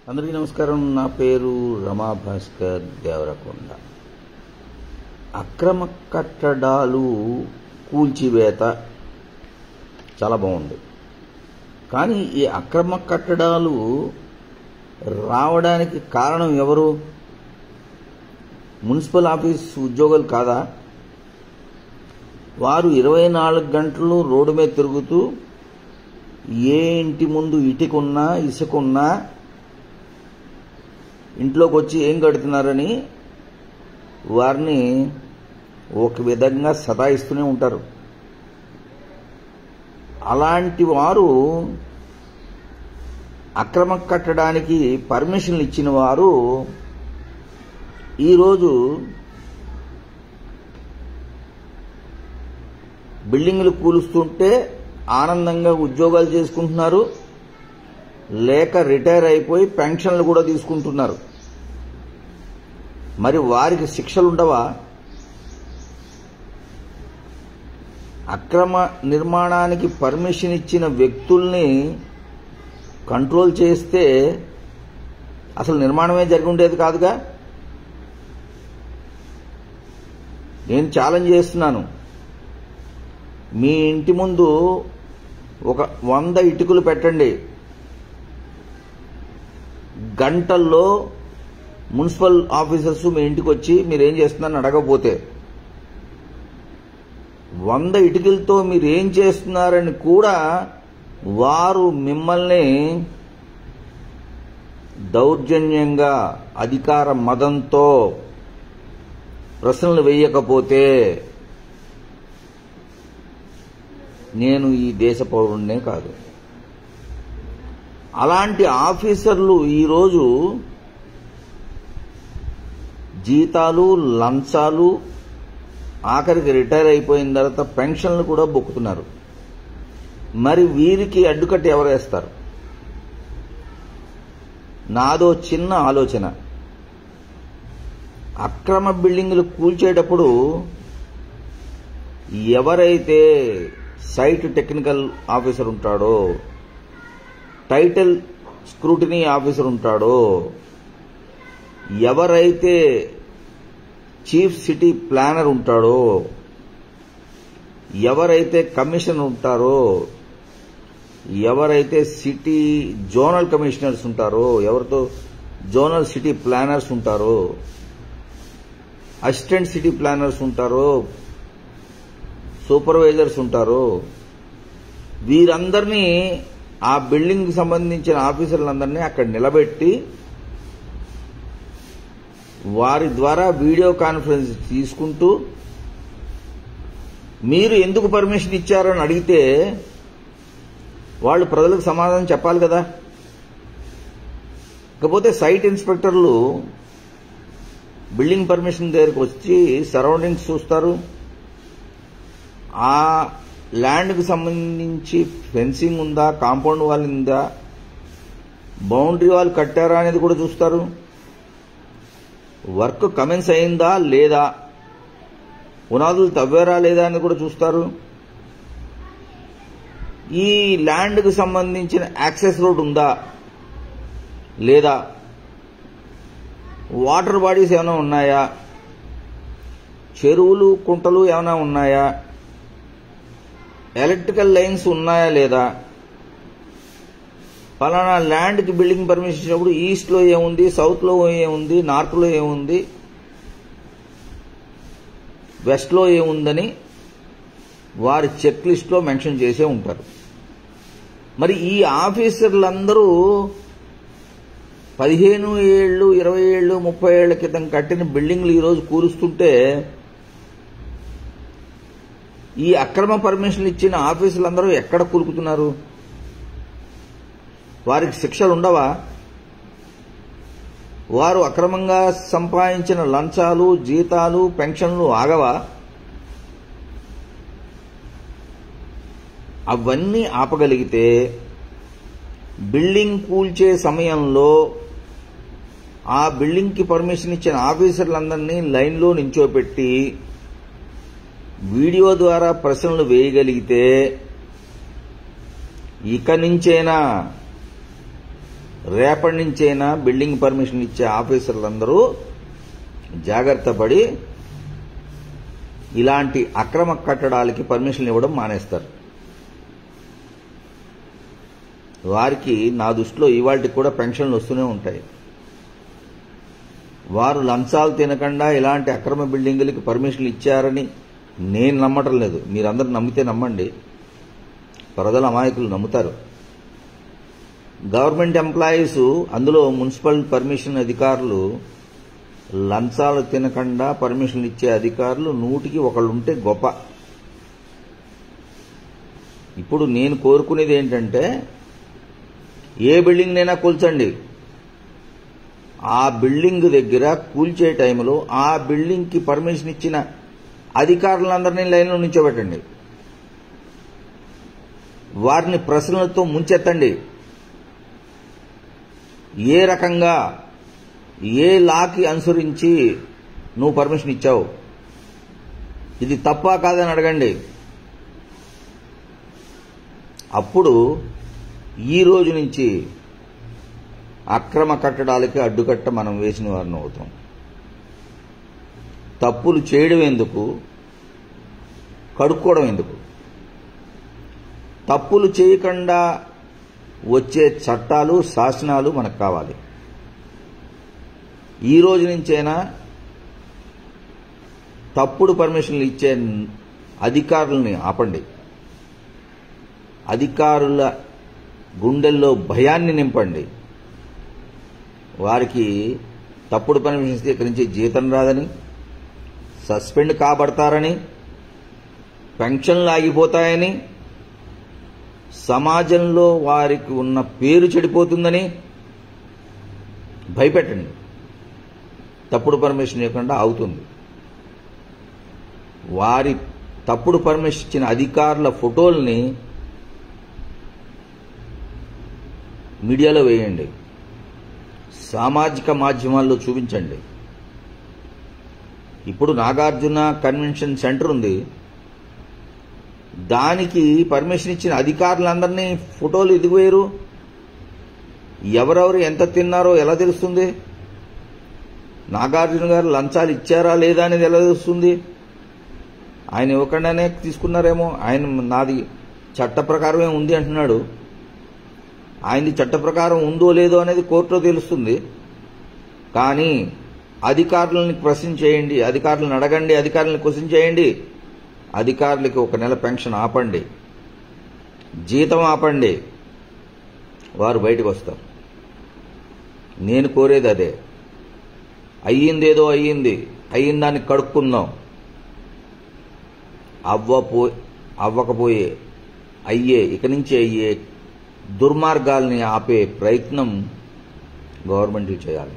అందరికీ నమస్కారం. నా పేరు రమా భాస్కర్ దేవరకొండ. అక్రమ కట్టడాలు కూల్చివేత చాలా బాగుంది. కానీ ఈ అక్రమ కట్టడాలు రావడానికి కారణం ఎవరు? మున్సిపల్ ఆఫీస్ ఉద్యోగులు కాదా? వారు 24 గంటలు రోడ్డు మీద తిరుగుతూ ఏ ఇంటి ముందు ఇటుకున్నా ఇసుకున్నా ఇంట్లోకి వచ్చి ఏం కడుతున్నారని వారిని ఒక విధంగా సతాయిస్తూనే ఉంటారు. అలాంటి వారు అక్రమ కట్టడానికి పర్మిషన్లు ఇచ్చిన వారు ఈరోజు బిల్డింగులు కూలుస్తుంటే ఆనందంగా ఉద్యోగాలు చేసుకుంటున్నారు, లేక రిటైర్ అయిపోయి పెన్షన్లు కూడా తీసుకుంటున్నారు. మరి వారికి శిక్షలుండవా? అక్రమ నిర్మాణానికి పర్మిషన్ ఇచ్చిన వ్యక్తుల్ని కంట్రోల్ చేస్తే అసలు నిర్మాణమే జరిగి ఉండేది కాదుగా. నేను ఛాలెంజ్ చేస్తున్నాను, మీ ఇంటి ముందు ఒక 100 ఇటుకలు పెట్టండి, గంటల్లో మున్సిపల్ ఆఫీసర్స్ మీ ఇంటికి వచ్చి మీరేం చేస్తున్నారని అడగకపోతే 100 ఇటుకలతో మీరేం చేస్తున్నారని కూడా వారు మిమ్మల్ని దౌర్జన్యంగా అధికార మదంతో ప్రశ్నలు వేయకపోతే నేను ఈ దేశ పౌరుడినే కాదు. అలాంటి ఆఫీసర్లు ఈరోజు జీతాలు, లంచాలు, ఆఖరికి రిటైర్ అయిపోయిన తర్వాత పెన్షన్లు కూడా బొక్కుతున్నారు. మరి వీరికి అడ్డుకట్టి ఎవరు వేస్తారు? నాదో చిన్న ఆలోచన. అక్రమ బిల్డింగులు కూల్చేటప్పుడు ఎవరైతే సైట్ టెక్నికల్ ఆఫీసర్ ఉంటాడో, టైటిల్ స్క్రూటినీ ఆఫీసర్ ఉంటాడో, ఎవరైతే చీఫ్ సిటీ ప్లానర్ ఉంటాడో, ఎవరైతే కమిషనర్ ఉంటారో, ఎవరైతే సిటీ జోనల్ కమిషనర్స్ ఉంటారో, ఎవరితో జోనల్ సిటీ ప్లానర్స్ ఉంటారో, అసిస్టెంట్ సిటీ ప్లానర్స్ ఉంటారో, సూపర్వైజర్స్ ఉంటారో, వీరందరినీ ఆ బిల్డింగ్ కి సంబంధించిన ఆఫీసర్లందరినీ అక్కడ నిలబెట్టి వారి ద్వారా వీడియో కాన్ఫరెన్స్ తీసుకుంటూ మీరు ఎందుకు పర్మిషన్ ఇచ్చారని అడిగితే వాళ్ళు ప్రజలకు సమాధానం చెప్పాలి కదా. ఇకపోతే సైట్ ఇన్స్పెక్టర్లు బిల్డింగ్ పర్మిషన్ దగ్గరకు వచ్చి సరౌండింగ్స్ చూస్తారు, ఆ ల్యాండ్కు సంబంధించి ఫెన్సింగ్ ఉందా, కాంపౌండ్ వాల్ ఉందా, బౌండరీ వాల్ కట్టారా అనేది కూడా చూస్తారు, వర్క్ కమెన్స్ అయిందా లేదా, పునాదులు తవ్వారా లేదా అని కూడా చూస్తారు, ఈ ల్యాండ్కు సంబంధించిన యాక్సెస్ రోడ్ ఉందా లేదా, వాటర్ బాడీస్ ఏమైనా ఉన్నాయా, చెరువులు కుంటలు ఏమైనా ఉన్నాయా, ఎలక్ట్రికల్ లైన్స్ ఉన్నాయా లేదా, ఫలానా ల్యాండ్కి బిల్డింగ్ పర్మిషన్ ఇచ్చినప్పుడు ఈస్ట్లో ఏముంది, సౌత్లో ఏముంది, నార్త్లో ఏముంది, వెస్ట్లో ఏముందని వారి చెక్ లిస్ట్లో మెన్షన్ చేసే ఉంటారు. మరి ఈ ఆఫీసర్లందరూ 15 ఏళ్ళు, 20 ఏళ్ళు, 30 ఏళ్ల క్రితం కట్టిన బిల్డింగ్లు ఈరోజు కూరుస్తుంటే ఈ అక్రమ పర్మిషన్లు ఇచ్చిన ఆఫీసులందరూ ఎక్కడ కూలుకుతున్నారు? వారికి శిక్షలు ఉండవా? వారు అక్రమంగా సంపాదించిన లంచాలు, జీతాలు, పెన్షన్లు ఆగవా? అవన్నీ ఆపగలిగితే బిల్డింగ్ కూల్చే సమయంలో ఆ బిల్డింగ్కి పర్మిషన్ ఇచ్చిన ఆఫీసర్లందరినీ లైన్లో నించోపెట్టి వీడియో ద్వారా ప్రశ్నలు వేయగలిగితే ఇక నుంచైనా రేపటి నుంచైనా బిల్డింగ్ పర్మిషన్ ఇచ్చే ఆఫీసర్లందరూ జాగ్రత్త పడి ఇలాంటి అక్రమ కట్టడాలకి పర్మిషన్ ఇవ్వడం మానేస్తారు. వారికి నా దృష్టిలో ఇవాళకి కూడా పెన్షన్లు వస్తూనే ఉంటాయి. వారు లంచాలు తినకుండా ఇలాంటి అక్రమ బిల్డింగులకి పర్మిషన్లు ఇచ్చారని నేను నమ్మటం లేదు. మీరందరూ నమ్మితే నమ్మండి, ప్రజల అమాయకులు నమ్ముతారు. గవర్నమెంట్ ఎంప్లాయీస్, అందులో మున్సిపల్ పర్మిషన్ అధికారులు, లంచాలు తినకుండా పర్మిషన్లు ఇచ్చే అధికారులు 100కి 1 ఉంటే గొప్ప. ఇప్పుడు నేను కోరుకునేది ఏంటంటే, ఏ బిల్డింగ్నైనా కూల్చండి, ఆ బిల్డింగ్ దగ్గర కూల్చే టైంలో ఆ బిల్డింగ్కి పర్మిషన్ ఇచ్చిన అధికారులందరినీ లైన్లో నిల్చోబెట్టండి. వారిని ప్రశ్నలతో ముంచెత్తండి. ఏ రకంగా, ఏ లాకి అనుసరించి నువ్వు పర్మిషన్ ఇచ్చావు, ఇది తప్పా కాదని అడగండి. అప్పుడు ఈ రోజు నుంచి అక్రమ కట్టడాలకి అడ్డుకట్ట మనం వేసిన వారిని అవుతాం. తప్పులు చేయడం ఎందుకు, కడుక్కోవడం ఎందుకు? తప్పులు చేయకుండా వచ్చే చట్టాలు, శాసనాలు మనకు కావాలి. ఈ రోజు నుంచైనా తప్పుడు పర్మిషన్లు ఇచ్చే అధికారులని ఆపండి. అధికారుల గుండెల్లో భయాన్ని నింపండి. వారికి తప్పుడు పర్మిషన్ ఇస్తే ఇక్కడి నుంచి జీతం రాదని, సస్పెండ్ కాబడతారని, పెన్షన్లు ఆగిపోతాయని, సమాజంలో వారికి ఉన్న పేరు చెడిపోతుందని భయపెట్టండి. తప్పుడు పర్మిషన్ ఇవ్వకుండా అవుతుంది. వారి తప్పుడు పర్మిషన్ ఇచ్చిన అధికారుల ఫోటోల్ని మీడియాలో వేయండి, సామాజిక మాధ్యమాల్లో చూపించండి. ఇప్పుడు నాగార్జున కన్వెన్షన్ సెంటర్ ఉంది, దానికి పర్మిషన్ ఇచ్చిన అధికారులందరినీ ఫోటోలు ఎందుకు వేయరు? ఎవరెవరు ఎంత తిన్నారో ఎలా తెలుస్తుంది? నాగార్జున గారు లంచాలు ఇచ్చారా లేదా అనేది ఎలా తెలుస్తుంది? ఆయన ఇవ్వకుండానే తీసుకున్నారేమో. ఆయన నాది చట్ట ప్రకారమే ఉంది అంటున్నాడు. ఆయనది చట్ట ప్రకారం ఉందో లేదో అనేది కోర్టులో తెలుస్తుంది. కానీ అధికారులను క్వశ్చన్ చేయండి, అధికారులను అడగండి, అధికారులను క్వశ్చన్ చేయండి. అధికారులకి 1 నెల పెన్షన్ ఆపండి, జీతం ఆపండి, వారు బయటకు వస్తారు. నేను కోరేది అదే. అయ్యిందేదో అయ్యింది, అయిన దాన్ని కడుక్కుందాం. అవ్వకపోయే ఇక నుంచి అయ్యే దుర్మార్గాల్ని ఆపే ప్రయత్నం గవర్నమెంట్ చేయాలి.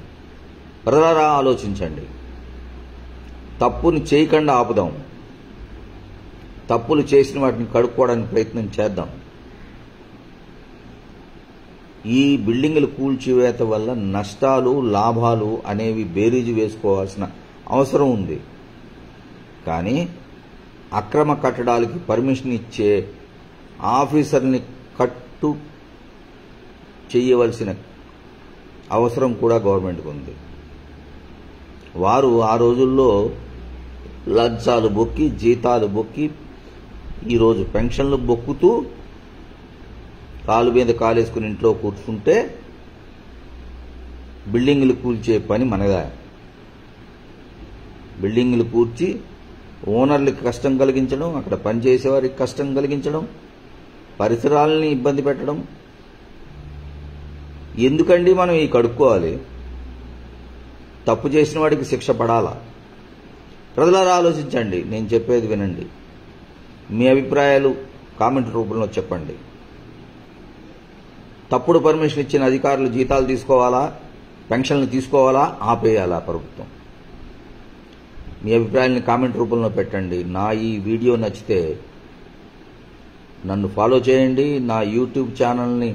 ప్రజలారా ఆలోచించండి. తప్పుని చేయకుండా ఆపుదాం. తప్పులు చేసిన వాటిని కడుక్కోవడానికి ప్రయత్నం చేద్దాం. ఈ బిల్డింగులు కూల్చివేత వల్ల నష్టాలు, లాభాలు అనేవి బేరీజు వేసుకోవాల్సిన అవసరం ఉంది. కానీ అక్రమ కట్టడాలకి పర్మిషన్ ఇచ్చే ఆఫీసర్ని కట్టు చేయవలసిన అవసరం కూడా గవర్నమెంట్కి ఉంది. వారు ఆ రోజుల్లో లంచాలు బొక్కి, జీతాలు బొక్కి, ఈరోజు పెన్షన్లు బొక్కుతూ కాలు మీద కాలేసుకుని ఇంట్లో కూర్చుంటే బిల్డింగులు కూల్చే పని మనదా? బిల్డింగులు కూర్చి ఓనర్లకి కష్టం కలిగించడం, అక్కడ పనిచేసేవారికి కష్టం కలిగించడం, పరిసరాలని ఇబ్బంది పెట్టడం ఎందుకండి? మనం ఈ కడుక్కోవాలి. తప్పు చేసిన వాడికి శిక్ష పడాలా? ప్రజలారా ఆలోచించండి. నేను చెప్పేది వినండి. మీ అభిప్రాయాలు కామెంట్ రూపంలో చెప్పండి. తప్పుడు పర్మిషన్ ఇచ్చిన అధికారులు జీతాలు తీసుకోవాలా, పెన్షన్లు తీసుకోవాలా, ఆపేయాలా ప్రభుత్వం? మీ అభిప్రాయాన్ని కామెంట్ రూపంలో పెట్టండి. నా ఈ వీడియో నచ్చితే నన్ను ఫాలో చేయండి, నా యూట్యూబ్ ఛానల్ని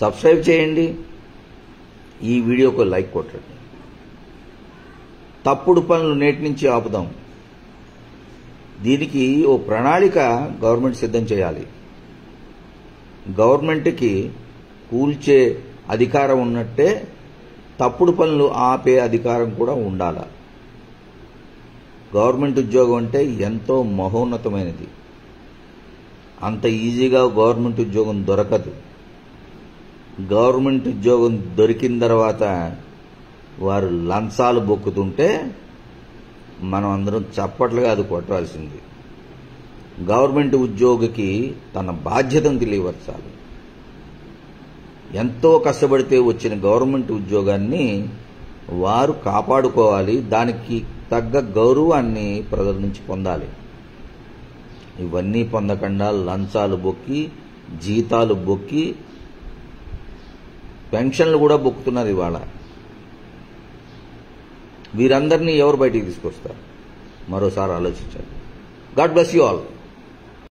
సబ్స్క్రైబ్ చేయండి, ఈ వీడియోకు లైక్ కొట్టండి. తప్పుడు పనులు నేటి నుంచి ఆపుదాం. దీనికి ఓ ప్రణాళిక గవర్నమెంట్ సిద్ధం చేయాలి. గవర్నమెంట్కి కూల్చే అధికారం ఉన్నట్టే తప్పుడు పనులు ఆపే అధికారం కూడా ఉండాలి. గవర్నమెంట్ ఉద్యోగం అంటే ఎంతో మహోన్నతమైనది. అంత ఈజీగా గవర్నమెంట్ ఉద్యోగం దొరకదు. గవర్నమెంట్ ఉద్యోగం దొరికిన తర్వాత వారు లంచాలు బొక్కుతుంటే మనం అందరం చప్పట్లుగా అది కొట్టాల్సింది. గవర్నమెంట్ ఉద్యోగికి తన బాధ్యతను తెలియపరచాలి. ఎంతో కష్టపడితే వచ్చిన గవర్నమెంట్ ఉద్యోగాన్ని వారు కాపాడుకోవాలి. దానికి తగ్గ గౌరవాన్ని ప్రజల నుంచి పొందాలి. ఇవన్నీ పొందకుండా లంచాలు బొక్కి, జీతాలు బొక్కి, పెన్షన్లు కూడా బొక్కుతున్నారు ఇవాళ. వీరందరినీ ఎవరు బయటికి తీసుకొస్తారు? మరోసారి ఆలోచించండి. God bless you all.